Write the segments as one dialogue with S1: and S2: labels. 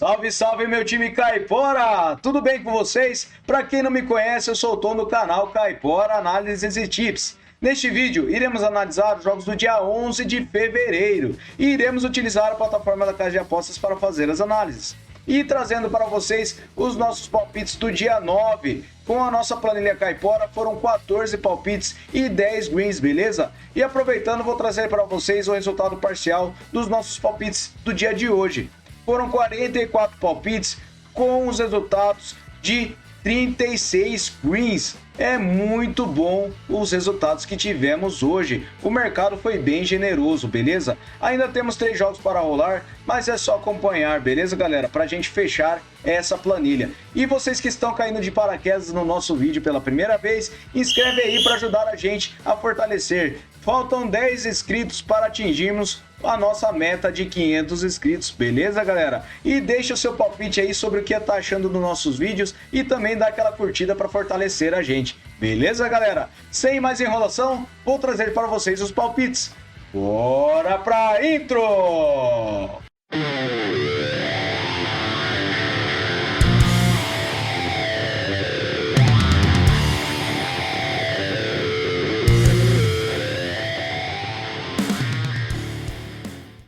S1: Salve, salve meu time Caipora! Tudo bem com vocês? Para quem não me conhece, eu sou o Tom do canal Caipora Análises e Tips. Neste vídeo, iremos analisar os jogos do dia 11 de fevereiro e iremos utilizar a plataforma da Casa de Apostas para fazer as análises. E trazendo para vocês os nossos palpites do dia 9. Com a nossa planilha Caipora foram 14 palpites e 10 greens, beleza? E aproveitando, vou trazer para vocês o resultado parcial dos nossos palpites do dia de hoje. Foram 44 palpites com os resultados de 36 greens. É muito bom os resultados que tivemos hoje. O mercado foi bem generoso, beleza? Ainda temos 3 jogos para rolar, mas é só acompanhar, beleza, galera? Pra gente fechar essa planilha. E vocês que estão caindo de paraquedas no nosso vídeo pela primeira vez, inscreve aí para ajudar a gente a fortalecer. Faltam 10 inscritos para atingirmos a nossa meta de 500 inscritos, beleza, galera? E deixa o seu palpite aí sobre o que tá achando dos nossos vídeos e também dá aquela curtida para fortalecer a gente, beleza, galera? Sem mais enrolação, vou trazer para vocês os palpites. Bora pra intro!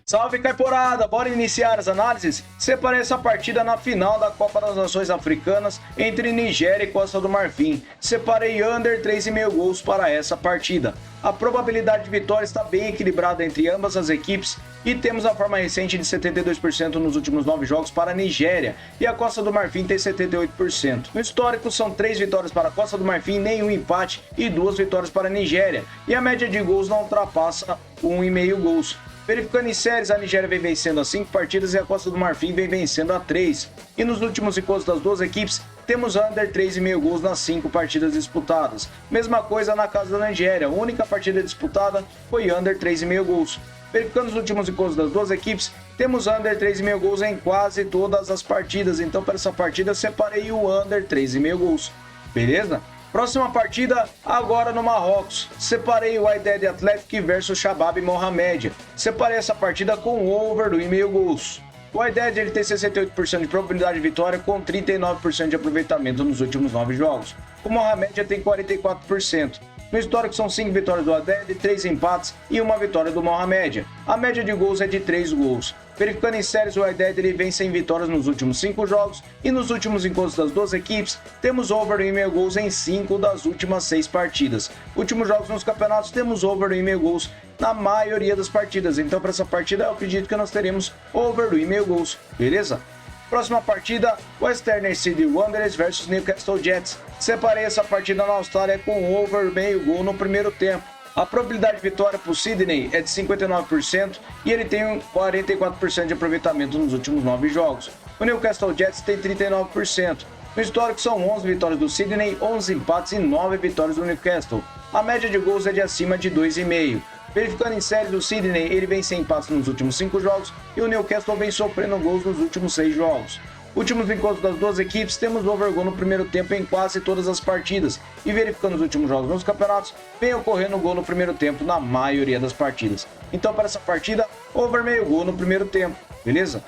S1: Salve Caiporada, bora iniciar as análises? Separei essa partida na final da Copa das Nações Africanas entre Nigéria e Costa do Marfim. Separei under 3,5 gols para essa partida. A probabilidade de vitória está bem equilibrada entre ambas as equipes e temos a forma recente de 72% nos últimos 9 jogos para a Nigéria e a Costa do Marfim tem 78%. No histórico são 3 vitórias para a Costa do Marfim, nenhum empate e 2 vitórias para a Nigéria. E a média de gols não ultrapassa 1,5 gols. Verificando em séries, a Nigéria vem vencendo a 5 partidas e a Costa do Marfim vem vencendo a 3. E nos últimos encontros das duas equipes, temos under 3,5 gols nas 5 partidas disputadas. Mesma coisa na casa da Nigéria, a única partida disputada foi under 3,5 gols. Verificando os últimos encontros das duas equipes, temos under 3,5 gols em quase todas as partidas. Então para essa partida eu separei o under 3,5 gols, beleza? Próxima partida, agora no Marrocos. Separei o Wydad Athletic versus Shabab Mohamed. Separei essa partida com over do 1,5 gols. O Wydad ele tem 68% de probabilidade de vitória com 39% de aproveitamento nos últimos 9 jogos. O Mohamed já tem 44%. No histórico são 5 vitórias do Wydad, 3 empates e 1 vitória do Mohamed. A média de gols é de 3 gols. Verificando em séries, o Wydad ele vem sem vitórias nos últimos 5 jogos e nos últimos encontros das duas equipes, temos over do 1,5 gols em 5 das últimas 6 partidas. Últimos jogos nos campeonatos, temos over do 1,5 gols na maioria das partidas. Então para essa partida eu acredito que nós teremos over do 1,5 gols, beleza? Próxima partida, Western Sydney Wanderers versus Newcastle Jets. Separei essa partida na Austrália com over meio gol no primeiro tempo. A probabilidade de vitória para o Sydney é de 59% e ele tem 44% de aproveitamento nos últimos 9 jogos. O Newcastle Jets tem 39%. No histórico são 11 vitórias do Sydney, 11 empates e 9 vitórias do Newcastle. A média de gols é de acima de 2,5. Verificando em série do Sydney, ele vem sem empates nos últimos 5 jogos e o Newcastle vem sofrendo gols nos últimos 6 jogos. Últimos encontros das duas equipes, temos over gol no primeiro tempo em quase todas as partidas. E verificando os últimos jogos nos campeonatos, vem ocorrendo gol no primeiro tempo na maioria das partidas. Então para essa partida, over meio gol no primeiro tempo, beleza?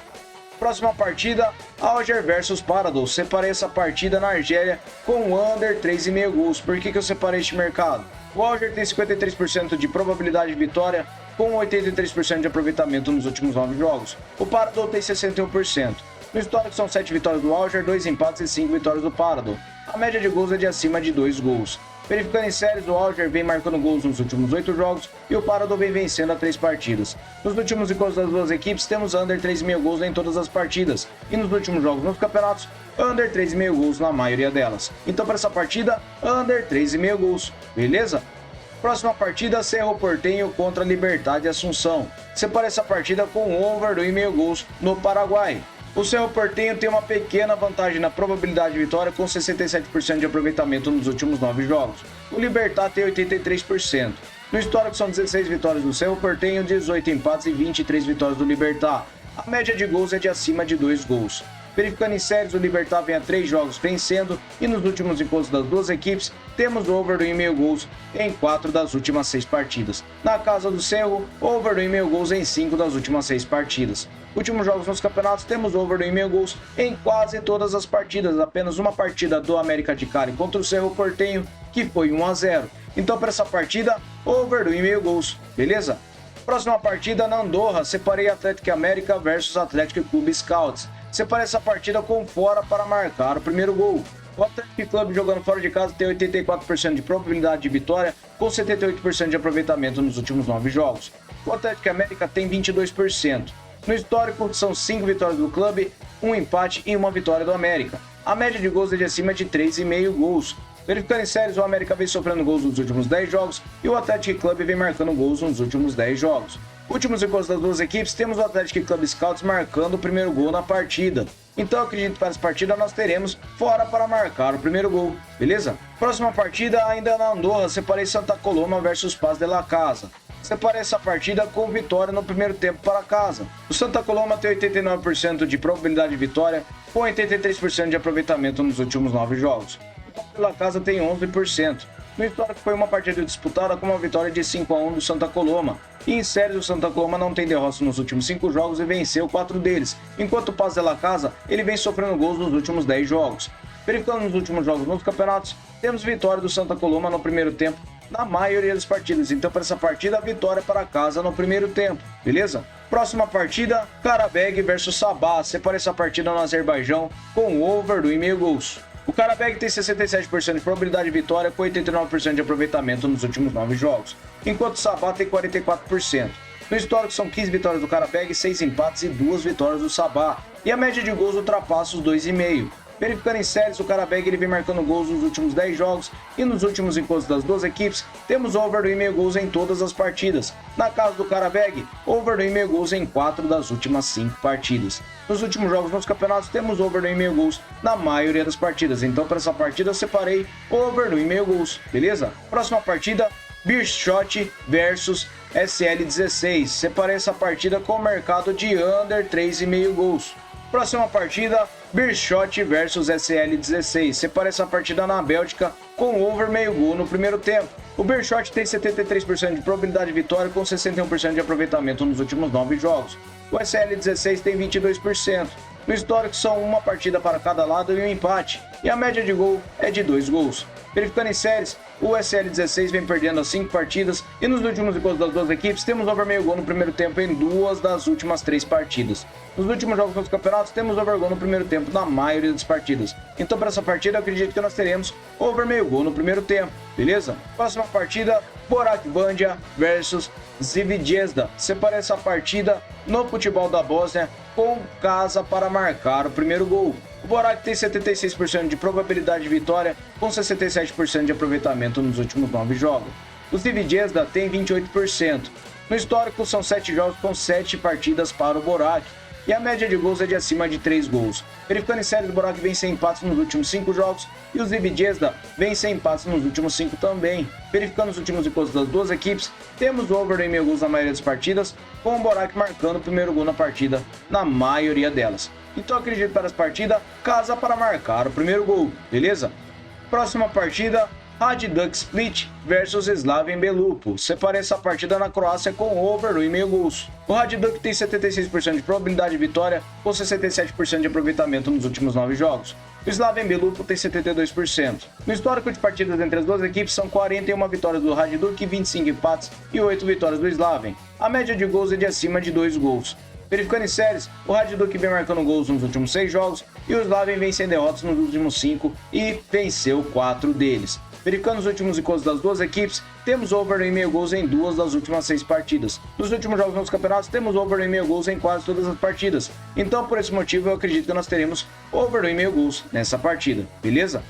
S1: Próxima partida, Alger versus Paradou. Separei essa partida na Argélia com under 3,5 gols. Por que eu separei este mercado? O Alger tem 53% de probabilidade de vitória com 83% de aproveitamento nos últimos 9 jogos. O Paradou tem 61%. No histórico são 7 vitórias do Alger, 2 empates e 5 vitórias do Paradou. A média de gols é de acima de 2 gols. Verificando em séries, o Alger vem marcando gols nos últimos 8 jogos e o Paradou vem vencendo a 3 partidas. Nos últimos encontros das duas equipes, temos under 3,5 gols em todas as partidas. E nos últimos jogos nos campeonatos, under 3,5 gols na maioria delas. Então para essa partida, under 3,5 gols, beleza? Próxima partida, Cerro Porteño contra Libertad de Assunção. Separei essa partida com over do 1,5 gols no Paraguai. O Cerro Porteño tem uma pequena vantagem na probabilidade de vitória com 67% de aproveitamento nos últimos 9 jogos. O Libertad tem 83%. No histórico são 16 vitórias do Cerro Porteño, 18 empates e 23 vitórias do Libertad. A média de gols é de acima de 2 gols. Verificando em séries, o Libertad vem a 3 jogos vencendo e nos últimos encontros das duas equipes, temos over do 1,5 gols em 4 das últimas 6 partidas. Na casa do Cerro, over do 1,5 gols em 5 das últimas 6 partidas. Últimos jogos nos campeonatos, temos over do 1,5 gols em quase todas as partidas. Apenas uma partida do América de Cali contra o Cerro Porteño, que foi 1-0. Então, para essa partida, over do 1,5 gols, beleza? Próxima partida na Andorra, separei Atlético América versus Atlético Clube Scouts. Separei essa partida com fora para marcar o primeiro gol. O Atlético Clube jogando fora de casa tem 84% de probabilidade de vitória, com 78% de aproveitamento nos últimos 9 jogos. O Atlético América tem 22%. No histórico, são 5 vitórias do clube, 1 empate e 1 vitória do América. A média de gols é de acima de 3,5 gols. Verificando em séries, o América vem sofrendo gols nos últimos 10 jogos e o Atlético Clube vem marcando gols nos últimos 10 jogos. Últimos encontros das duas equipes, temos o Atlético Clube Scouts marcando o primeiro gol na partida. Então eu acredito que para essa partida nós teremos fora para marcar o primeiro gol, beleza? Próxima partida ainda na Andorra, separei Santa Coloma versus Paz de la Casa. Separei essa partida com vitória no primeiro tempo para casa. O Santa Coloma tem 89% de probabilidade de vitória, com 83% de aproveitamento nos últimos 9 jogos. O Paz de la Casa tem 11%. No histórico foi uma partida disputada com uma vitória de 5-1 do Santa Coloma. E em séries o Santa Coloma não tem derrotas nos últimos 5 jogos e venceu 4 deles, enquanto o Paz de la Casa ele vem sofrendo gols nos últimos 10 jogos. Verificando nos últimos jogos nos campeonatos, temos vitória do Santa Coloma no primeiro tempo na maioria das partidas, então para essa partida a vitória para casa no primeiro tempo, beleza? Próxima partida, Karabag versus Sabah, separei essa partida no Azerbaijão com over do 1,5 gols. O Karabag tem 67% de probabilidade de vitória com 89% de aproveitamento nos últimos 9 jogos, enquanto o Sabah tem 44%. No histórico são 15 vitórias do Karabag, 6 empates e 2 vitórias do Sabah, e a média de gols ultrapassa os 2,5. Verificando em séries, o Karabag ele vem marcando gols nos últimos 10 jogos e nos últimos encontros das duas equipes, temos over do 1,5 gols em todas as partidas. Na casa do Karabag, over do 1,5 gols em 4 das últimas 5 partidas. Nos últimos jogos nos campeonatos, temos over do 1,5 gols na maioria das partidas. Então, para essa partida, eu separei over do 1,5 gols, beleza? Próxima partida, Beerschot versus SL16. Separei essa partida com o mercado de under 3,5 gols. Próxima partida, Beerschot versus SL16. Separei essa partida na Bélgica com over meio gol no primeiro tempo. O Beerschot tem 73% de probabilidade de vitória com 61% de aproveitamento nos últimos 9 jogos. O SL16 tem 22%. No histórico são uma partida para cada lado e um empate, e a média de gol é de 2 gols. Verificando em séries, o SL16 vem perdendo as 5 partidas e nos últimos encontros das duas equipes temos over meio gol no primeiro tempo em 2 das últimas 3 partidas. Nos últimos jogos dos campeonatos temos over gol no primeiro tempo na maioria das partidas. Então para essa partida eu acredito que nós teremos over meio gol no primeiro tempo, beleza? Próxima partida, Borak Bandia versus Zvezda. Separei essa partida no futebol da Bósnia com casa para marcar o primeiro gol. O Borak tem 76% de probabilidade de vitória, com 67% de aproveitamento nos últimos 9 jogos. O Zvezda tem 28%. No histórico são 7 jogos com 7 partidas para o Borak, e a média de gols é de acima de 3 gols. Verificando em série, o Borak vem sem empates nos últimos 5 jogos e o Zvezda vem sem empates nos últimos 5 também. Verificando os últimos encontros das duas equipes, temos over em meio gols na maioria das partidas, com o Borak marcando o primeiro gol na partida na maioria delas. Então acredito para essa partida, casa para marcar o primeiro gol, beleza? Próxima partida, Hajduk Split versus Slaven Belupo. Separei essa partida na Croácia com over 1,5 gols. O Hajduk tem 76% de probabilidade de vitória, com 67% de aproveitamento nos últimos 9 jogos. O Slaven Belupo tem 72%. No histórico de partidas entre as duas equipes são 41 vitórias do Hajduk, 25 empates e 8 vitórias do Slaven. A média de gols é de acima de 2 gols. Verificando em séries, o Hajduk vem marcando gols nos últimos 6 jogos e o Slaven vem sem derrotas nos últimos 5 e venceu 4 deles. Verificando os últimos encontros das duas equipes, temos over em meio gols em 2 das últimas 6 partidas. Nos últimos jogos nos campeonatos, temos over em meio gols em quase todas as partidas. Então, por esse motivo, eu acredito que nós teremos over em meio gols nessa partida, beleza?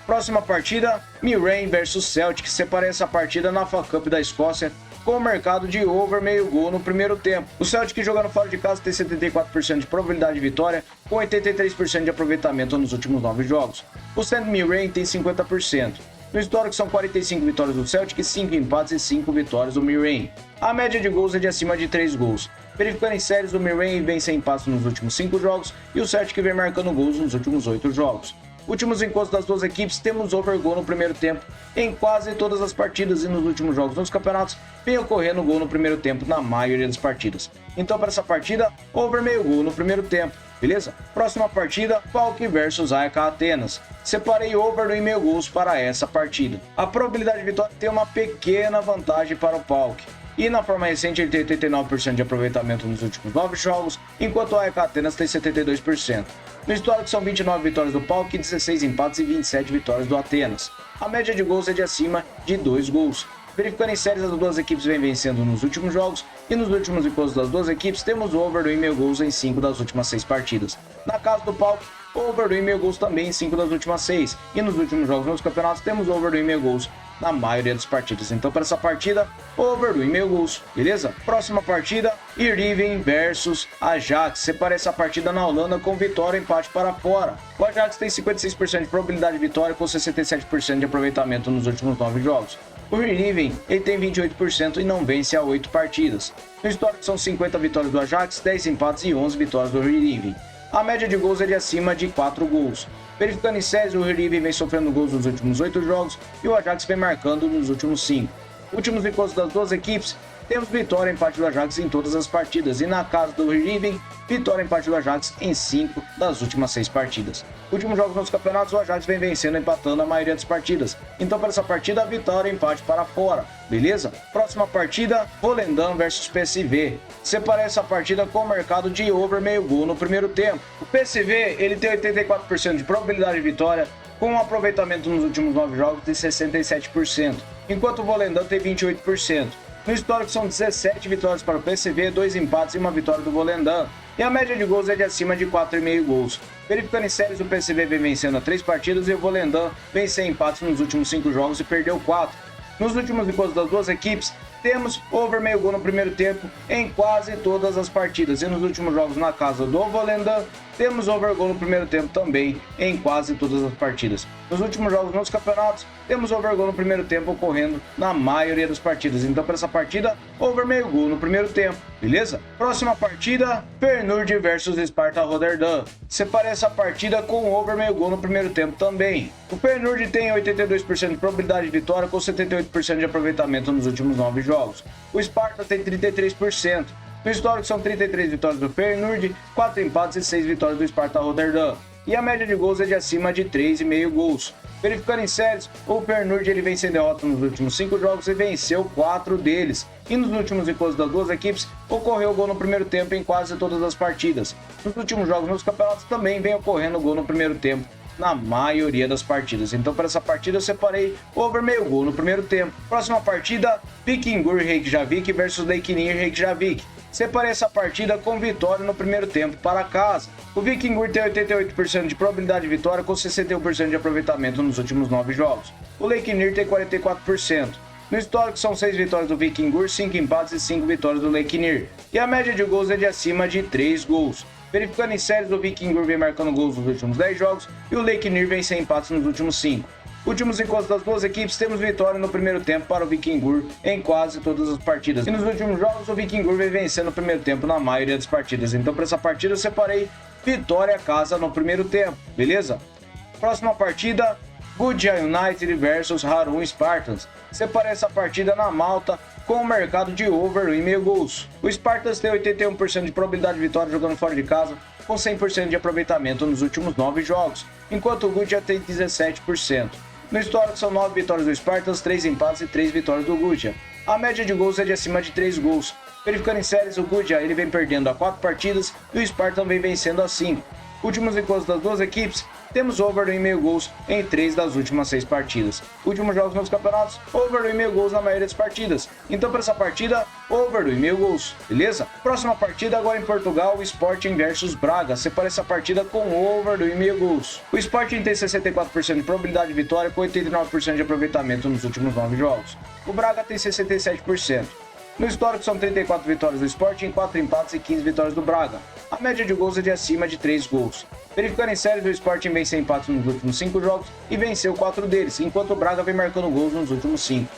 S1: Próxima partida, Mirren versus Celtic. Separei essa partida na FA Cup da Escócia com o mercado de over meio gol no primeiro tempo. O Celtic jogando fora de casa tem 74% de probabilidade de vitória, com 83% de aproveitamento nos últimos 9 jogos. O St Mirren tem 50%. No histórico são 45 vitórias do Celtic, 5 empates e 5 vitórias do Mirren. A média de gols é de acima de 3 gols. Verificando em séries, o Mirren vem sem empates nos últimos 5 jogos e o Celtic vem marcando gols nos últimos 8 jogos. Últimos encontros das duas equipes, temos over gol no primeiro tempo em quase todas as partidas e nos últimos jogos dos campeonatos vem ocorrendo gol no primeiro tempo na maioria das partidas. Então para essa partida, over meio gol no primeiro tempo, beleza? Próxima partida, PAOK versus AEK Atenas. Separei over no 1,5 gols para essa partida. A probabilidade de vitória tem uma pequena vantagem para o PAOK. E na forma recente ele tem 89% de aproveitamento nos últimos 9 jogos, enquanto o AEK Atenas tem 72%. No histórico são 29 vitórias do PAOK, 16 empates e 27 vitórias do Atenas. A média de gols é de acima de 2 gols. Verificando em séries, as duas equipes vêm vencendo nos últimos jogos e nos últimos encontros das duas equipes temos over do 1,5 gols em 5 das últimas 6 partidas. Na casa do PAOK, over do 1,5 gols também em 5 das últimas 6 e nos últimos jogos nos campeonatos temos over do 1,5 gols na maioria das partidas. Então para essa partida, over do 1,5 gols, beleza? Próxima partida, Iriven versus Ajax. Separei essa partida na Holanda com vitória e empate para fora. O Ajax tem 56% de probabilidade de vitória com 67% de aproveitamento nos últimos 9 jogos. O Iriven, ele tem 28% e não vence há 8 partidas. No histórico são 50 vitórias do Ajax, 10 empates e 11 vitórias do Iriven. A média de gols é de acima de 4 gols. Verificando em séries, o Iriven vem sofrendo gols nos últimos 8 jogos e o Ajax vem marcando nos últimos 5. Últimos encontros das duas equipes, temos vitória e empate do Ajax em todas as partidas e na casa do Iriven, vitória e empate do Ajax em 5 das últimas 6 partidas. Últimos jogos nos campeonatos, o Ajax vem vencendo e empatando a maioria das partidas. Então para essa partida, vitória e empate para fora, beleza? Próxima partida, Volendam versus PSV. Separei essa partida com o mercado de over meio gol no primeiro tempo. O PSV, ele tem 84% de probabilidade de vitória, com um aproveitamento nos últimos 9 jogos de 67%, enquanto o Volendam tem 28%. No histórico são 17 vitórias para o PSV, 2 empates e 1 vitória do Volendam. E a média de gols é de acima de 4,5 gols. Verificando em séries, o PSV vem vencendo há 3 partidas e o Volendam vem sem empates nos últimos 5 jogos e perdeu 4. Nos últimos encontros das duas equipes, temos over meio gol no primeiro tempo em quase todas as partidas. E nos últimos jogos na casa do Volendam, temos over gol no primeiro tempo também em quase todas as partidas. Nos últimos jogos nos campeonatos, temos over gol no primeiro tempo ocorrendo na maioria das partidas. Então para essa partida, over meio gol no primeiro tempo, beleza? Próxima partida, Feyenoord versus Sparta Rotterdam. Separei essa partida com over meio gol no primeiro tempo também. O Feyenoord tem 82% de probabilidade de vitória com 78% de aproveitamento nos últimos 9 jogos. O Sparta tem 33%. No histórico são 33 vitórias do Feyenoord, 4 empates e 6 vitórias do Sparta Rotterdam. E a média de gols é de acima de 3,5 gols. Verificando em séries, o Feyenoord ele vem sem derrota nos últimos 5 jogos e venceu 4 deles. E nos últimos encontros das duas equipes, ocorreu gol no primeiro tempo em quase todas as partidas. Nos últimos jogos nos campeonatos também vem ocorrendo gol no primeiro tempo na maioria das partidas. Então para essa partida eu separei over meio gol no primeiro tempo. Próxima partida, Vikingur Reykjavik versus Leiknir Reykjavik. Separei essa partida com vitória no primeiro tempo para casa. O Vikingur tem 88% de probabilidade de vitória com 61% de aproveitamento nos últimos 9 jogos. O Leiknir tem 44%. No histórico são 6 vitórias do Vikingur, 5 empates e 5 vitórias do Leiknir. E a média de gols é de acima de 3 gols. Verificando em séries, o Vikingur vem marcando gols nos últimos 10 jogos e o Leiknir vem sem empates nos últimos 5. Últimos encontros das duas equipes, temos vitória no primeiro tempo para o Vikingur em quase todas as partidas. E nos últimos jogos, o Vikingur vem vencendo no primeiro tempo na maioria das partidas. Então, para essa partida, eu separei vitória casa no primeiro tempo, beleza? Próxima partida, Goodja United versus Harun Spartans. Separei essa partida na Malta com o mercado de over 1,5 gols. O Spartans tem 81% de probabilidade de vitória jogando fora de casa, com 100% de aproveitamento nos últimos 9 jogos, enquanto o Goodja tem 17%. No histórico são 9 vitórias do Spartans, 3 empates e 3 vitórias do Goodja. A média de gols é de acima de 3 gols. Verificando em séries, o Goodja ele vem perdendo a 4 partidas e o Spartan vem vencendo a 5. Últimos encontros das duas equipes, temos over 1,5 gols em 3 das últimas 6 partidas. Últimos jogos nos campeonatos, over 1,5 gols na maioria das partidas. Então para essa partida, over 1,5 gols, beleza? Próxima partida agora em Portugal, o Sporting versus Braga. Separa essa partida com over 1,5 gols. O Sporting tem 64% de probabilidade de vitória com 89% de aproveitamento nos últimos 9 jogos. O Braga tem 67%. No histórico são 34 vitórias do Sporting, 4 empates e 15 vitórias do Braga. A média de gols é de acima de 3 gols. Verificando em séries, o Sporting vem sem empates nos últimos 5 jogos e venceu 4 deles, enquanto o Braga vem marcando gols nos últimos 5.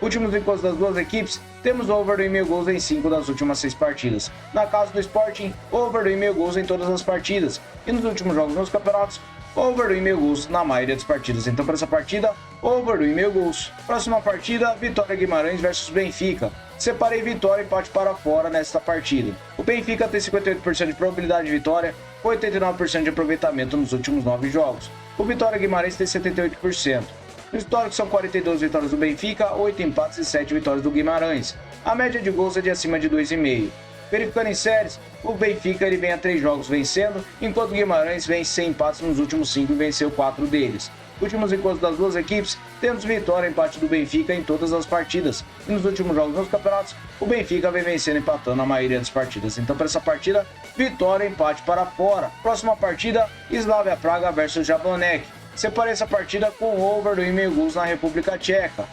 S1: Últimos encontros das duas equipes, temos over 2,5 gols em 5 das últimas 6 partidas. Na casa do Sporting, over 2,5 gols em todas as partidas. E nos últimos jogos nos campeonatos, over 2,5 gols na maioria das partidas. Então para essa partida, over 2,5 gols. Próxima partida, Vitória Guimarães versus Benfica. Separei vitória e empate para fora nesta partida. O Benfica tem 58% de probabilidade de vitória, 89% de aproveitamento nos últimos 9 jogos. O Vitória Guimarães tem 78%. No histórico são 42 vitórias do Benfica, 8 empates e 7 vitórias do Guimarães. A média de gols é de acima de 2,5. Verificando em séries, o Benfica ele vem a 3 jogos vencendo, enquanto o Guimarães vem sem empates nos últimos 5 e venceu 4 deles. Últimos encontros das duas equipes, temos vitória e empate do Benfica em todas as partidas. E nos últimos jogos nos campeonatos, o Benfica vem vencendo e empatando a maioria das partidas. Então para essa partida, vitória e empate para fora. Próxima partida, Slavia Praga versus Jablonec. Separei essa partida com over 2,5 gols na República Tcheca.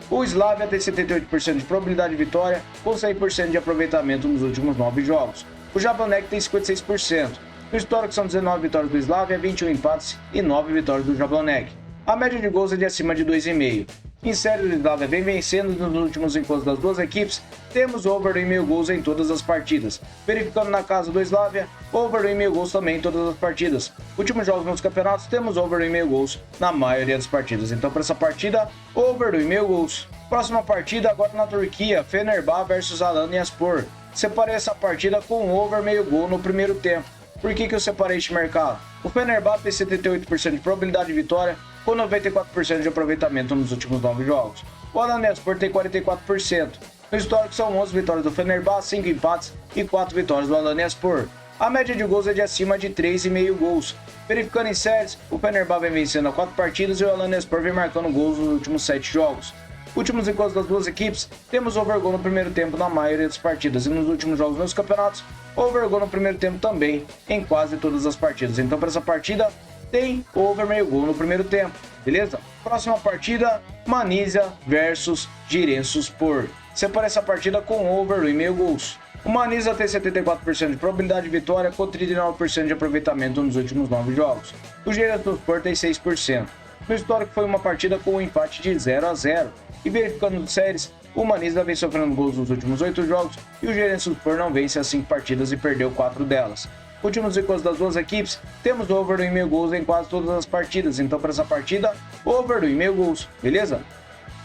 S1: O Slavia tem 78% de probabilidade de vitória, com 100% de aproveitamento nos últimos 9 jogos. O Jablonec tem 56%. No histórico são 19 vitórias do Slavia, 21 empates e 9 vitórias do Jablonec. A média de gols é de acima de 2,5. Em série, o Slavia vem vencendo nos últimos encontros das duas equipes, temos over 2,5 gols em todas as partidas. Verificando na casa do Slavia, over 2,5 gols também em todas as partidas. Últimos jogos nos campeonatos, temos over 2,5 gols na maioria das partidas. Então para essa partida, over 2,5 gols. Próxima partida agora na Turquia, Fenerbahçe versus Alanyaspor. Separei essa partida com over meio gol no primeiro tempo. Por que eu separei este mercado? O Fenerbahçe tem 78% de probabilidade de vitória, com 94% de aproveitamento nos últimos 9 jogos. O Alanyaspor tem 44%. No histórico são 11 vitórias do Fenerbahçe, 5 empates e 4 vitórias do Alanyaspor. A média de gols é de acima de 3,5 gols. Verificando em séries, o Fenerbahçe vem vencendo a 4 partidas e o Alanyaspor vem marcando gols nos últimos 7 jogos. Últimos encontros das duas equipes, temos over gol no primeiro tempo na maioria das partidas e nos últimos jogos nos campeonatos, over gol no primeiro tempo também em quase todas as partidas. Então para essa partida, tem over meio gol no primeiro tempo, beleza? Próxima partida, Manisa versus Giresunspor. Separa essa partida com over 2,5 gols. O Manisa tem 74% de probabilidade de vitória com 39% de aproveitamento nos últimos 9 jogos. O Giresunspor tem 6%. No histórico foi uma partida com um empate de 0-0. E verificando séries, o Manisa vem sofrendo gols nos últimos 8 jogos e o Giresunspor não vence as 5 partidas e perdeu 4 delas. Últimos encontros das duas equipes, temos over 2,5 gols em quase todas as partidas, então para essa partida, over 2,5 gols, beleza?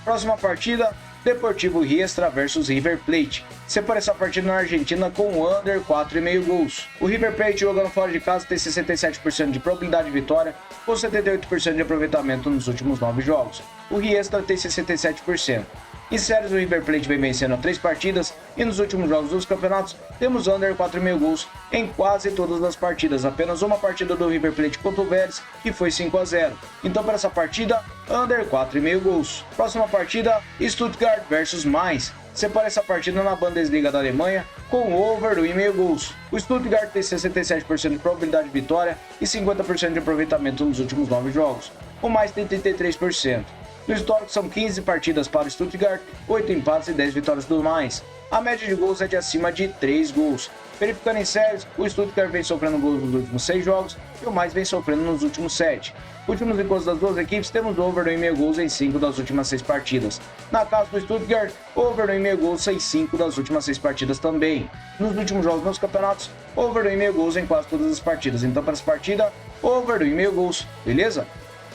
S1: Próxima partida, Deportivo Riestra versus River Plate. Separa essa partida na Argentina com under 4,5 gols. O River Plate jogando fora de casa tem 67% de probabilidade de vitória, com 78% de aproveitamento nos últimos 9 jogos. O Riestra tem 67%. Em séries, o River Plate vem vencendo 3 partidas e nos últimos jogos dos campeonatos temos under 4,5 gols em quase todas as partidas. Apenas uma partida do River Plate contra o Vélez, que foi 5-0. Então para essa partida, under 4,5 gols. Próxima partida, Stuttgart versus Mainz. Separa essa partida na Bundesliga da Alemanha com over 2,5 gols. O Stuttgart tem 67% de probabilidade de vitória e 50% de aproveitamento nos últimos 9 jogos. O Mainz tem 33%. No histórico são 15 partidas para o Stuttgart, 8 empates e 10 vitórias do Mainz. A média de gols é de acima de 3 gols. Verificando em séries, o Stuttgart vem sofrendo gols nos últimos 6 jogos e o Mainz vem sofrendo nos últimos 7. Últimos encontros das duas equipes, temos over 2,5 gols em 5 das últimas 6 partidas. Na casa do Stuttgart, over 2,5 gols em 5 das últimas 6 partidas também. Nos últimos jogos nos campeonatos, over 2,5 gols em quase todas as partidas. Então para essa partida, over 2,5 gols, beleza?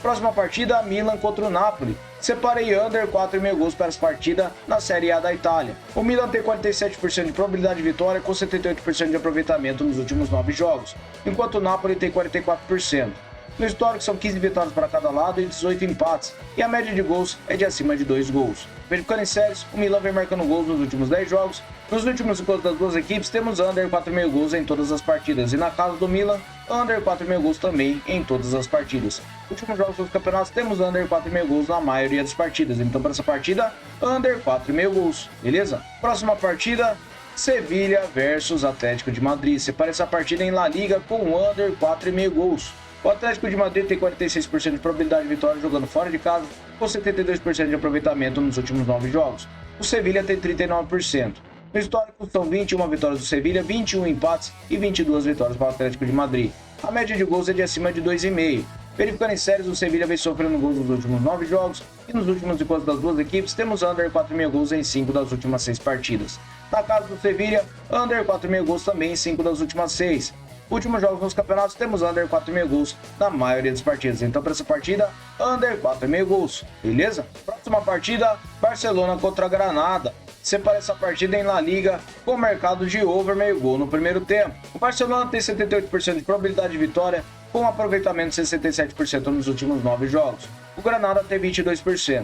S1: Próxima partida, Milan contra o Napoli. Separei under 4,5 gols para essa partida na Série A da Itália. O Milan tem 47% de probabilidade de vitória com 78% de aproveitamento nos últimos 9 jogos, enquanto o Napoli tem 44%. No histórico são 15 vitórias para cada lado e 18 empates, e a média de gols é de acima de 2 gols. Verificando em séries, o Milan vem marcando gols nos últimos 10 jogos. Nos últimos encontros das duas equipes, temos under 4,5 gols em todas as partidas, e na casa do Milan, under 4,5 gols também em todas as partidas. Nos últimos jogos dos campeonatos, temos under 4,5 gols na maioria das partidas, então para essa partida, under 4,5 gols, beleza? Próxima partida, Sevilha versus Atlético de Madrid. Separa essa partida em La Liga com under 4,5 gols. O Atlético de Madrid tem 46% de probabilidade de vitória jogando fora de casa, com 72% de aproveitamento nos últimos 9 jogos. O Sevilha tem 39%. No histórico são 21 vitórias do Sevilha, 21 empates e 22 vitórias para o Atlético de Madrid. A média de gols é de acima de 2,5. Verificando em séries, o Sevilha vem sofrendo gols nos últimos 9 jogos e nos últimos encontros das duas equipes temos under 4,5 gols em 5 das últimas 6 partidas. Na casa do Sevilha, under 4,5 gols também em 5 das últimas 6. Últimos jogos nos campeonatos temos under 4,5 gols na maioria das partidas. Então para essa partida, under 4,5 gols, beleza? Próxima partida, Barcelona contra Granada. Separa essa partida em La Liga com o mercado de over meio gol no primeiro tempo. O Barcelona tem 78% de probabilidade de vitória, com um aproveitamento de 67% nos últimos 9 jogos. O Granada tem 22%.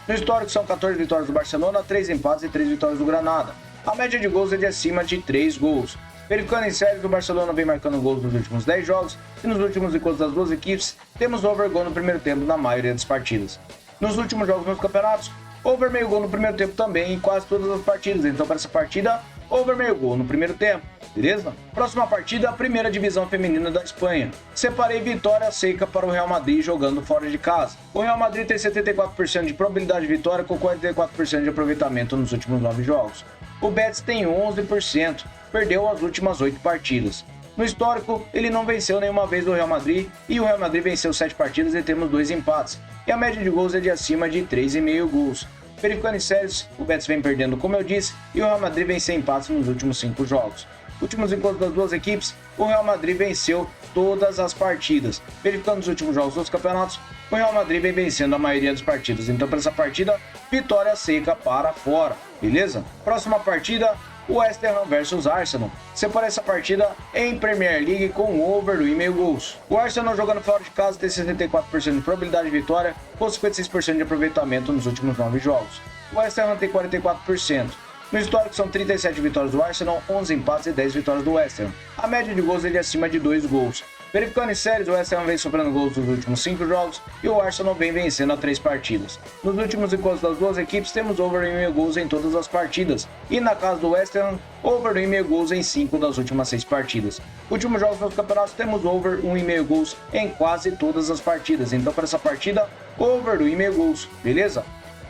S1: No histórico são 14 vitórias do Barcelona, 3 empates e 3 vitórias do Granada. A média de gols é de acima de 3 gols. Verificando em séries, o Barcelona vem marcando gols nos últimos 10 jogos e nos últimos encontros das duas equipes temos over gol no primeiro tempo na maioria das partidas. Nos últimos jogos nos campeonatos, over meio gol no primeiro tempo também em quase todas as partidas. Então para essa partida, over meio gol no primeiro tempo, beleza? Próxima partida, a primeira divisão feminina da Espanha. Separei vitória seca para o Real Madrid jogando fora de casa. O Real Madrid tem 74% de probabilidade de vitória com 44% de aproveitamento nos últimos 9 jogos. O Betis tem 11%, perdeu as últimas 8 partidas. No histórico, ele não venceu nenhuma vez o Real Madrid e o Real Madrid venceu 7 partidas e temos 2 empates. E a média de gols é de acima de 3,5 gols. Verificando em séries, o Betis vem perdendo, como eu disse, e o Real Madrid vem sem empates nos últimos 5 jogos. Últimos encontros das duas equipes, o Real Madrid venceu todas as partidas. Verificando os últimos jogos dos campeonatos, o Real Madrid vem vencendo a maioria das partidas. Então para essa partida, vitória seca para fora, beleza? Próxima partida, o West Ham versus Arsenal. Separa essa partida em Premier League com over 1,5 gols. O Arsenal jogando fora de casa tem 74% de probabilidade de vitória, com 56% de aproveitamento nos últimos 9 jogos. O West Ham tem 44%. No histórico são 37 vitórias do Arsenal, 11 empates e 10 vitórias do West Ham. A média de gols é de acima de 2 gols. Verificando em séries, o West Ham vem sofrendo gols nos últimos 5 jogos e o Arsenal vem vencendo a 3 partidas. Nos últimos encontros das duas equipes temos over 1,5 gols em todas as partidas. E na casa do West Ham, over 1,5 gols em 5 das últimas 6 partidas. Últimos jogos nos campeonatos temos over 1,5 gols em quase todas as partidas. Então para essa partida, over 1,5 gols, beleza?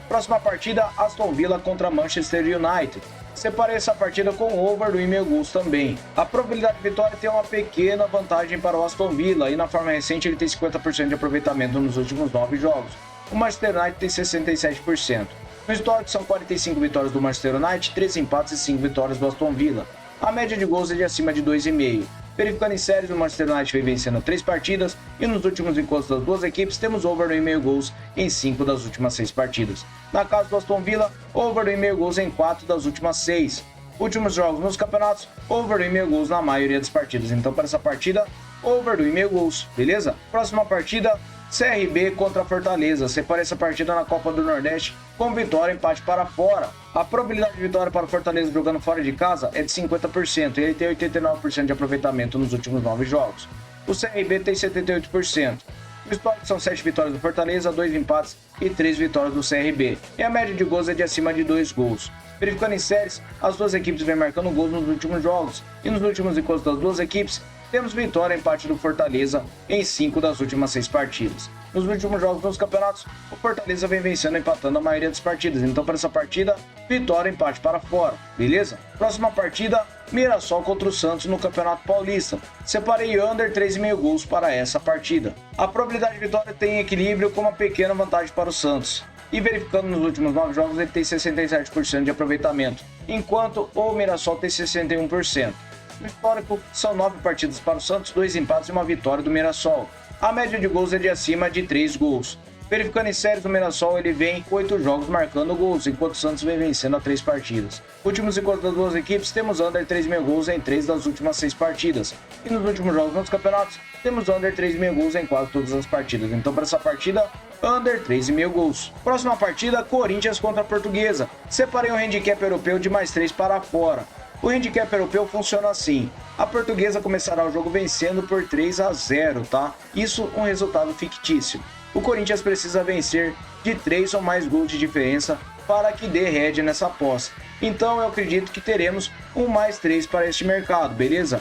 S1: Próxima partida, Aston Villa contra Manchester United. Separei essa partida com over 1,5 gols também. A probabilidade de vitória tem uma pequena vantagem para o Aston Villa e na forma recente ele tem 50% de aproveitamento nos últimos 9 jogos. O Manchester United tem 67%. No histórico são 45 vitórias do Manchester United, 3 empates e 5 vitórias do Aston Villa. A média de gols é de acima de 2,5. Verificando em séries, o Manchester United vem vencendo 3 partidas e nos últimos encontros das duas equipes temos over 1,5 gols em 5 das últimas 6 partidas. Na casa do Aston Villa, over 1,5 gols em 4 das últimas 6. Últimos jogos nos campeonatos, over 1,5 gols na maioria das partidas. Então para essa partida, over 1,5 gols, beleza? Próxima partida, CRB contra Fortaleza. Separei essa partida na Copa do Nordeste com vitória e empate para fora. A probabilidade de vitória para o Fortaleza jogando fora de casa é de 50% e ele tem 89% de aproveitamento nos últimos 9 jogos. O CRB tem 78%. No histórico são 7 vitórias do Fortaleza, 2 empates e 3 vitórias do CRB. E a média de gols é de acima de 2 gols. Verificando em séries, as duas equipes vêm marcando gols nos últimos jogos. E nos últimos encontros das duas equipes, temos vitória e empate do Fortaleza em 5 das últimas 6 partidas. Nos últimos jogos dos campeonatos, o Fortaleza vem vencendo e empatando a maioria das partidas. Então para essa partida, vitória e empate para fora, beleza? Próxima partida, Mirassol contra o Santos no Campeonato Paulista. Separei under 3,5 gols para essa partida. A probabilidade de vitória tem equilíbrio com uma pequena vantagem para o Santos. E verificando nos últimos 9 jogos, ele tem 67% de aproveitamento, enquanto o Mirassol tem 61%. No histórico, são 9 partidas para o Santos, 2 empates e uma vitória do Mirassol. A média de gols é de acima de 3 gols. Verificando em séries, o Mirassol ele vem com 8 jogos marcando gols, enquanto o Santos vem vencendo a 3 partidas. Últimos encontros das duas equipes, temos under 3,5 gols em 3 das últimas 6 partidas. E nos últimos jogos nos campeonatos, temos under 3,5 gols em quase todas as partidas. Então para essa partida, under 3,5 gols. Próxima partida, Corinthians contra a Portuguesa. Separei um handicap europeu de mais 3 para fora. O handicap europeu funciona assim: a Portuguesa começará o jogo vencendo por 3-0, tá? Isso um resultado fictício. O Corinthians precisa vencer de 3 ou mais gols de diferença para que dê head nessa aposta. Então eu acredito que teremos um mais 3 para este mercado, beleza?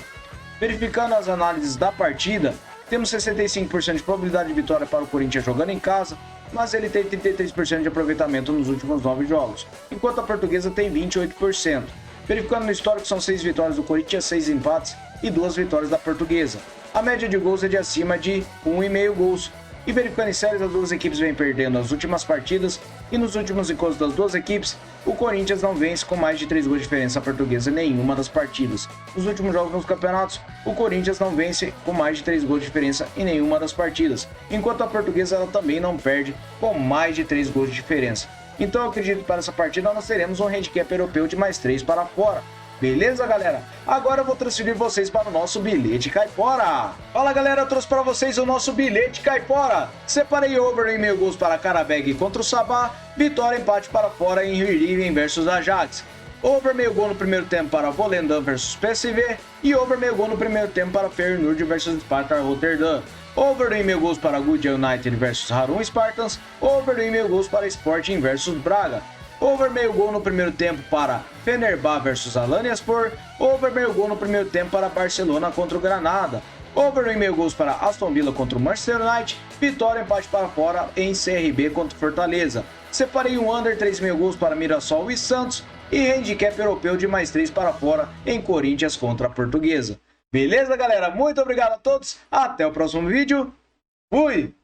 S1: Verificando as análises da partida, temos 65% de probabilidade de vitória para o Corinthians jogando em casa, mas ele tem 33% de aproveitamento nos últimos 9 jogos, enquanto a Portuguesa tem 28%. Verificando no histórico, são 6 vitórias do Corinthians, 6 empates e 2 vitórias da Portuguesa. A média de gols é de acima de 1,5 gols. E verificando em séries, as duas equipes vêm perdendo as últimas partidas e nos últimos encontros das duas equipes, o Corinthians não vence com mais de 3 gols de diferença a Portuguesa em nenhuma das partidas. Nos últimos jogos nos campeonatos, o Corinthians não vence com mais de 3 gols de diferença em nenhuma das partidas, enquanto a Portuguesa ela também não perde com mais de 3 gols de diferença. Então eu acredito que para essa partida nós teremos um handicap europeu de mais 3 para fora. Beleza, galera? Agora eu vou transferir vocês para o nosso bilhete caipora. Fala, galera, eu trouxe para vocês o nosso bilhete caipora. Separei over em 1.000 gols para Karabag contra o Sabah, vitória empate para fora em Heerenveen versus Ajax. Over 1.000 gol no primeiro tempo para Volendam versus PSV e over 1.000 gol no primeiro tempo para Feyenoord versus Sparta Rotterdam. Over em 1.000 gols para Goodyear United versus Harum Spartans. Over em 1.000 gols para Sporting versus Braga. Over 1.000 gol no primeiro tempo para Fenerbahçe versus Alanyaspor. Over 1.000 gol no primeiro tempo para Barcelona contra o Granada. Over em 1.000 gols para Aston Villa contra o Manchester United. Vitória empate para fora em CRB contra o Fortaleza. Separei um under 3.000 gols para Mirassol e Santos. E handicap europeu de mais 3 para fora em Corinthians contra a Portuguesa. Beleza, galera? Muito obrigado a todos. Até o próximo vídeo. Fui!